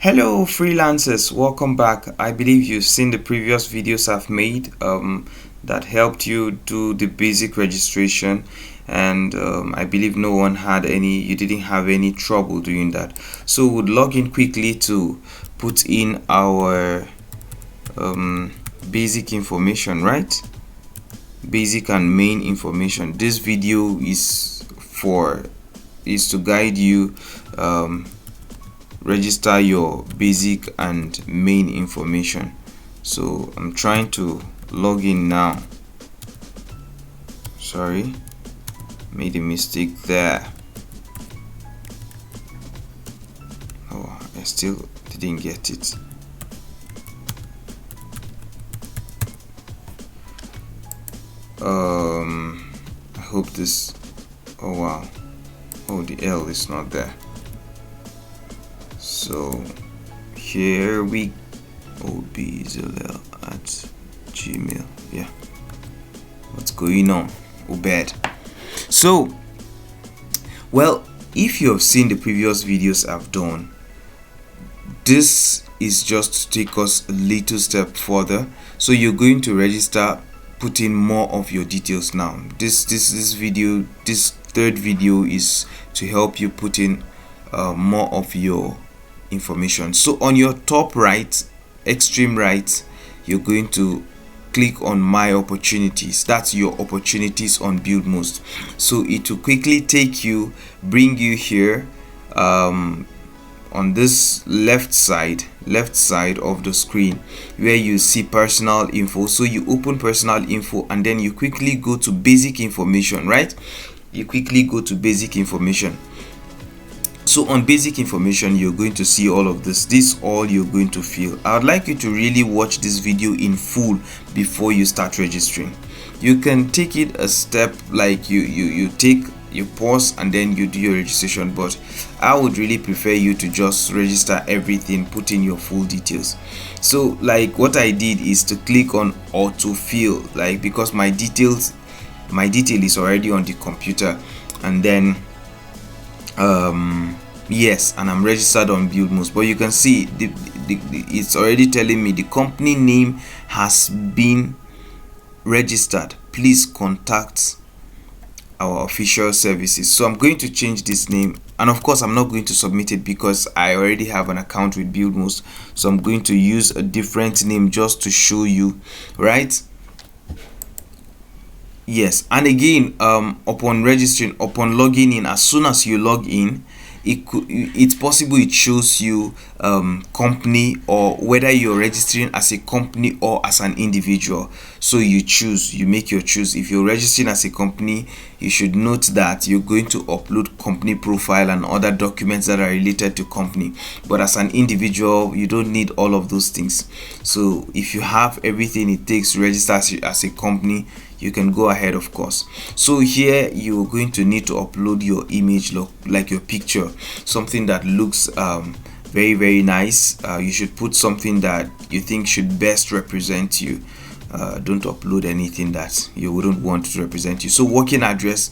Hello freelancers, welcome back. I believe you've seen the previous videos I've made that helped you do the basic registration, and I believe you didn't have any trouble doing that. So we'll log in quickly to put in our basic information, right? Basic and main information. This video is to guide you register your basic and main information. So I'm trying to log in now. Sorry, made a mistake there. Oh, I still didn't get it. I hope this. Oh wow, oh, the L is not there. So here we obzl at gmail. Yeah, what's going on? Obed. So well, if you have seen the previous videos I've done, this is just to take us a little step further. So you're going to register, put in more of your details now. This third video is to help you put in more of your information. So on your top right, extreme right, you're going to click on my opportunities. That's your opportunities on BuildMost. So it will quickly bring you here on this left side of the screen where you see personal info. So you open personal info and then you quickly go to basic information, right? You quickly go to basic information. So on basic information, you're going to see all of this all you're going to fill. I would like you to really watch this video in full before you start registering. You can take it a step, like you pause and then you do your registration, but I would really prefer you to just register everything, put in your full details. So like what I did is to click on autofill, like because my detail is already on the computer, and then yes, and I'm registered on BuildMost. But you can see it's already telling me the company name has been registered. Please contact our official services. So I'm going to change this name, and of course I'm not going to submit it because I already have an account with BuildMost. So I'm going to use a different name just to show you, right? Yes, and again, upon registering, upon logging in, as soon as you log in, it's possible it shows you company, or whether you're registering as a company or as an individual. So you make your choose. If you're registering as a company, you should note that you're going to upload company profile and other documents that are related to company. But as an individual, you don't need all of those things. So if you have everything it takes to register as a company, you can go ahead, of course. So here you're going to need to upload your image, like your picture, something that looks very, very nice. You should put something that you think should best represent you. Don't upload anything that you wouldn't want to represent you. So your working address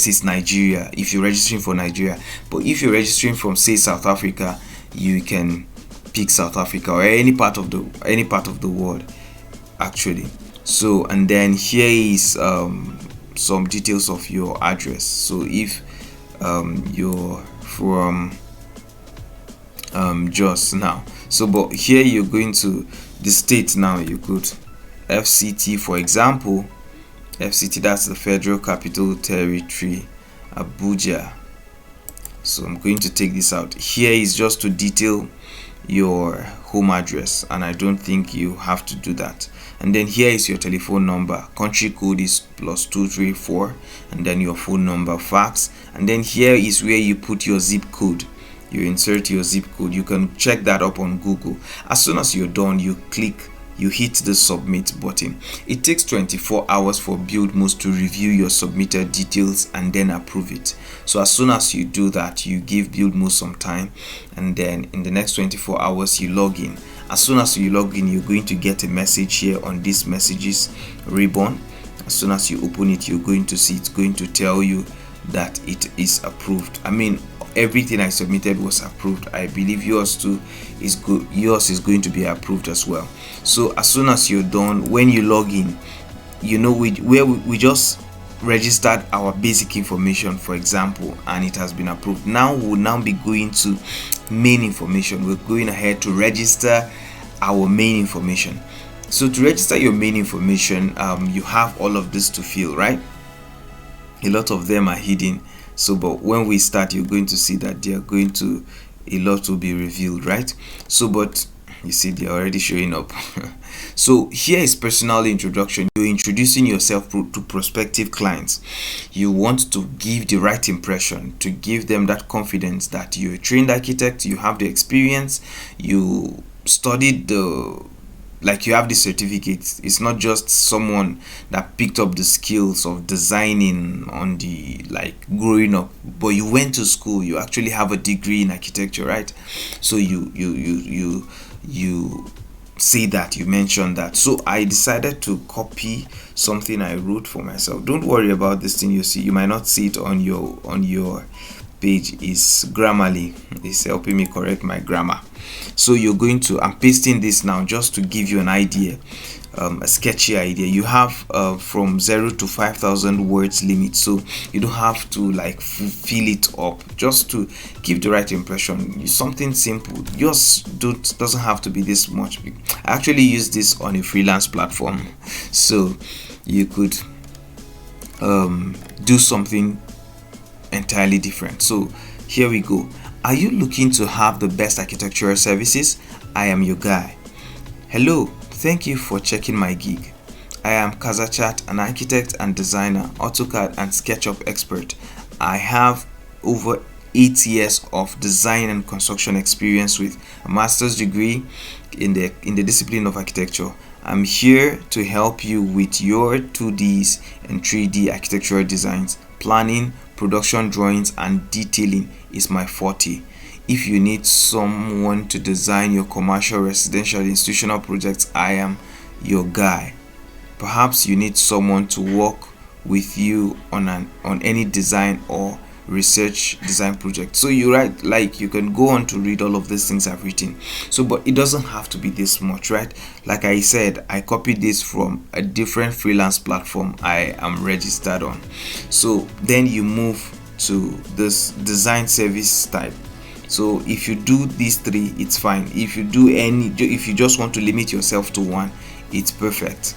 is Nigeria if you're registering for Nigeria. But if you're registering from, say, South Africa, you can pick South Africa, or any part of the world actually. So, and then here is some details of your address. So if you're from Jos now, so but here you're going to the state. Now you could FCT, for example. FCT, that's the Federal Capital Territory, Abuja. So I'm going to take this out. Here is just to detail your home address, and I don't think you have to do that. And then here is your telephone number. Country code is +234, and then your phone number, fax, and then here is where you put your zip code. You insert your zip code. You can check that up on Google. As soon as you're done, you hit the submit button. It takes 24 hours for BuildMost to review your submitted details and then approve it. So as soon as you do that, you give BuildMost some time, and then in the next 24 hours you log in. As soon as you log in, you're going to get a message here on this messages ribbon. As soon as you open it, you're going to see it's going to tell you that it is approved. I mean, everything I submitted was approved. I believe yours too is good. Yours is going to be approved as well. So as soon as you're done, when you log in, we just registered our basic information, for example, and it has been approved. Now we'll now be going to main information. We're going ahead to register our main information. So to register your main information, you have all of this to fill, right? A lot of them are hidden, so but when we start, you're going to see that a lot will be revealed, right? So but you see they're already showing up. So here is personal introduction. You're introducing yourself to prospective clients. You want to give the right impression, to give them that confidence that you're a trained architect, you have the experience, you studied like you have the certificate. It's not just someone that picked up the skills of designing on the like growing up, but you went to school, you actually have a degree in architecture, right? So you say that, you mentioned that. So I decided to copy something I wrote for myself. Don't worry about this thing you see. You might not see it on your page. Is Grammarly is helping me correct my grammar. So you're going to, I'm pasting this now just to give you an idea, a sketchy idea. You have from 0 to 5,000 words limit, so you don't have to like fill it up, just to give the right impression. Something simple. Yours doesn't have to be this much. I actually use this on a freelance platform, so you could do something entirely different. So here we go. Are you looking to have the best architectural services? I am your guy. Hello, thank you for checking my gig. I am Kazachat, an architect and designer, AutoCAD and SketchUp expert. I have over 8 years of design and construction experience with a master's degree in the discipline of architecture. I'm here to help you with your 2Ds and 3D architectural designs. Planning, production drawings, and detailing is my forte. If you need someone to design your commercial, residential, institutional projects, I am your guy. Perhaps you need someone to work with you on any design or research design project. So you write, like, you can go on to read all of these things I've written. So but it doesn't have to be this much, right? Like I said, I copied this from a different freelance platform I am registered on. So then you move to this design service type. So if you do these three, it's fine. If you just want to limit yourself to one, it's perfect.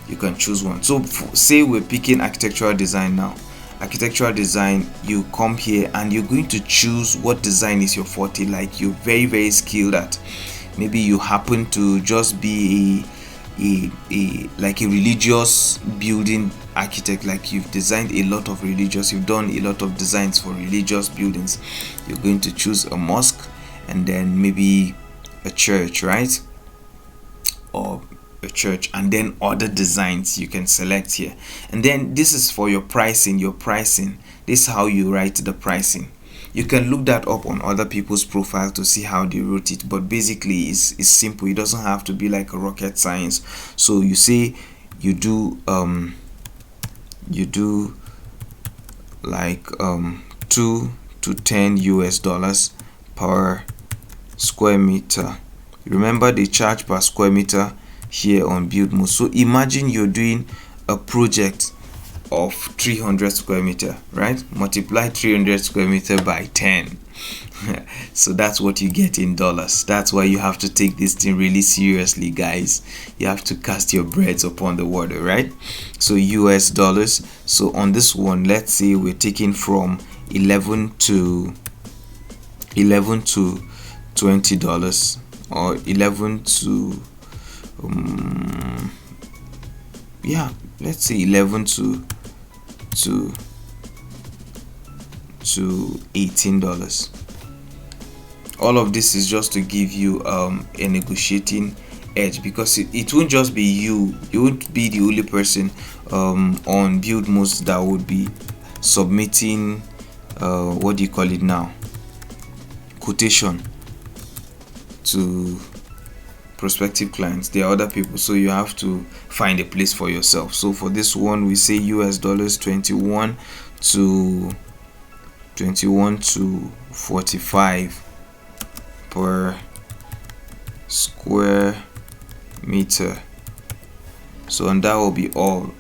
You can choose one. So say we're picking architectural design now. Architectural design, you come here and you're going to choose what design is your forte, like you're very, very skilled at. Maybe you happen to just be a religious building architect, like you've designed a lot of you've done a lot of designs for religious buildings. You're going to choose a mosque and then maybe a church, right? Or a church, and then other designs you can select here. And then this is for your pricing. This is how you write the pricing. You can look that up on other people's profile to see how they wrote it, but basically it's simple. It doesn't have to be like a rocket science. So you say you do like 2 to 10 US dollars per square meter. Remember, they charge per square meter here on BuildMost. So imagine you're doing a project of 300 square meter, right? Multiply 300 square meter by 10. So that's what you get in dollars. That's why you have to take this thing really seriously, guys. You have to cast your breads upon the water, right? So US dollars. So on this one, let's say we're taking from 11 to $20, or 11 to let's say 11 to $18. All of this is just to give you a negotiating edge, because it won't just be you won't be the only person on BuildMost that would be submitting what do you call it now, quotation to prospective clients. There are other people, so you have to find a place for yourself. So for this one, we say US dollars 21 to 21 to 45 per square meter. So, and that will be all.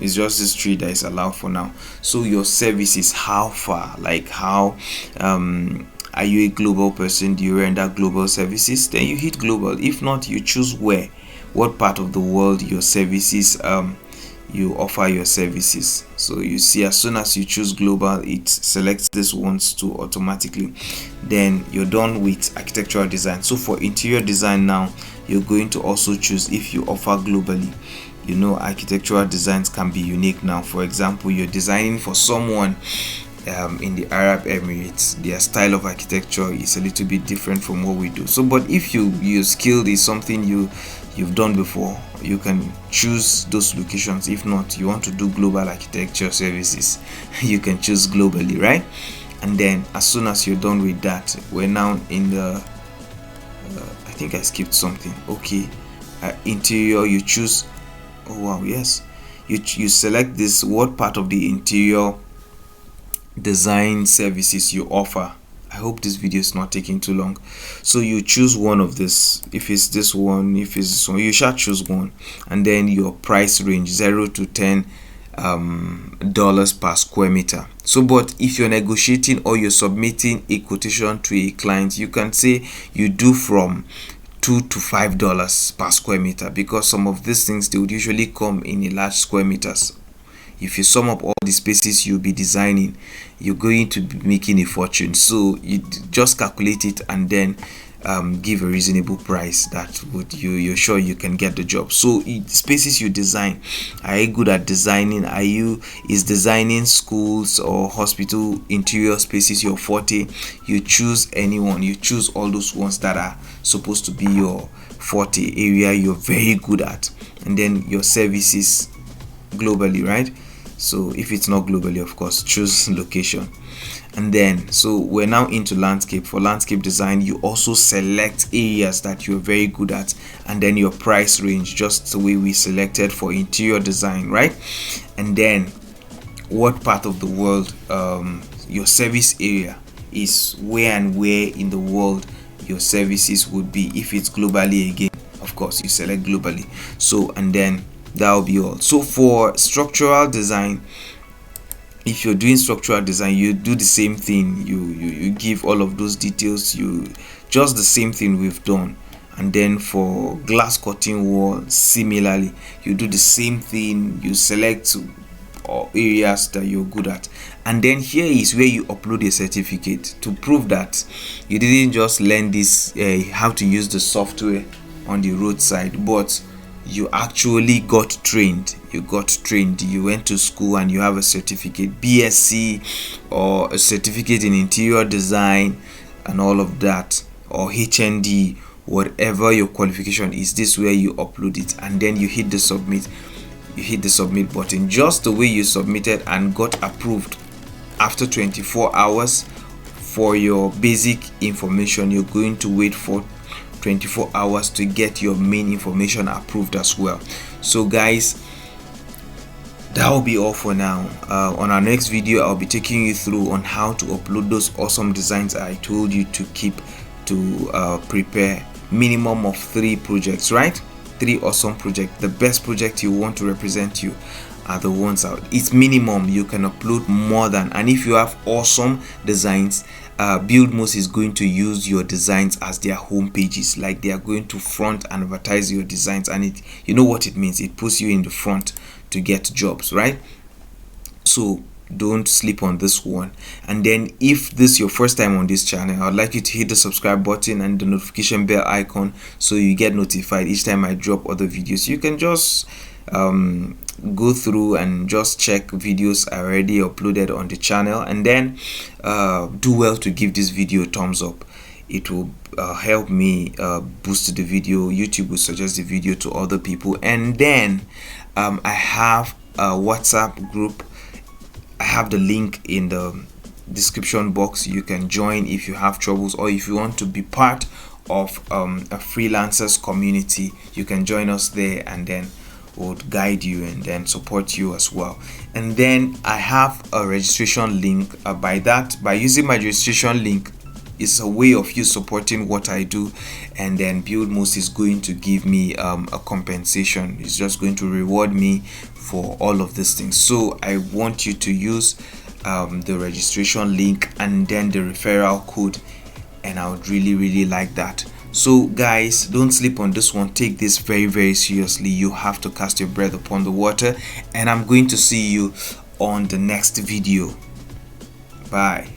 It's just this tree that is allowed for now. So your service is how far, like how are you a global person? Do you render global services? Then you hit global. If not, you choose where, what part of the world your services you offer your services. So you see, as soon as you choose global, it selects this ones too automatically. Then you're done with architectural design. So for interior design now, you're going to also choose if you offer globally. You know, architectural designs can be unique now. For example, you're designing for someone in the Arab Emirates. Their style of architecture is a little bit different from what we do. So but if your skill is something you've done before, you can choose those locations. If not, you want to do global architecture services, you can choose globally, right? And then as soon as you're done with that, we're now in the I think I skipped something. Okay, interior, you choose. Oh wow, yes, you select this, what part of the interior design services you offer. I hope this video is not taking too long. So you choose one of this. If it's this one, if it's this one, you shall choose one. And then your price range, 0 to 10 dollars per square meter. So but if you're negotiating or you're submitting a quotation to a client, you can say you do from $2 to $5 per square meter, because some of these things, they would usually come in a large square meters. If you sum up all the spaces you'll be designing, you're going to be making a fortune. So you just calculate it and then give a reasonable price that would you're sure you can get the job. So spaces you design, are you good at designing? Is designing schools or hospital interior spaces your forte? You choose anyone, you choose all those ones that are supposed to be your forte area, you're very good at, and then your services globally, right? So if it's not globally, of course, choose location. And then so we're now into landscape. For landscape design, you also select areas that you're very good at, and then your price range, just the way we selected for interior design, right? And then what part of the world your service area is, where in the world your services would be. If it's globally, again, of course, you select globally. So and then that will be all. So for structural design, if you're doing structural design, you do the same thing. You give all of those details, you just the same thing we've done. And then for glass cutting wall, similarly, you do the same thing. You select areas that you're good at, and then here is where you upload a certificate to prove that you didn't just learn this how to use the software on the roadside, but you actually got trained. You went to school and you have a certificate, BSc or a certificate in interior design and all of that, or HND, whatever your qualification is. This where you upload it, and then you hit the submit button, just the way you submitted and got approved. After 24 hours for your basic information, you're going to wait for 24 hours to get your main information approved as well. So guys, that will be all for now. On our next video, I'll be taking you through on how to upload those awesome designs I told you to keep to prepare. Minimum of 3 projects, right? 3 awesome projects. The best project you want to represent you are the ones out. It's minimum. You can upload more than, and if you have awesome designs, BuildMost is going to use your designs as their home pages. Like, they are going to front and advertise your designs, and it, you know what it means, it puts you in the front to get jobs, right? So don't sleep on this one. And then if this is your first time on this channel, I'd like you to hit the subscribe button and the notification bell icon so you get notified each time I drop other videos. You can just go through and just check videos I already uploaded on the channel, and then do well to give this video a thumbs up. It will help me boost the video. YouTube will suggest the video to other people. And then I have a WhatsApp group. I have the link in the description box. You can join if you have troubles, or if you want to be part of a freelancers community, you can join us there, and then would guide you and then support you as well. And then I have a registration link. By using my registration link, it's a way of you supporting what I do, and then BuildMost is going to give me a compensation. It's just going to reward me for all of these things. So I want you to use the registration link and then the referral code, and I would really like that. So guys, don't sleep on this one. Take this very seriously. You have to cast your breath upon the water, and I'm going to see you on the next video. Bye.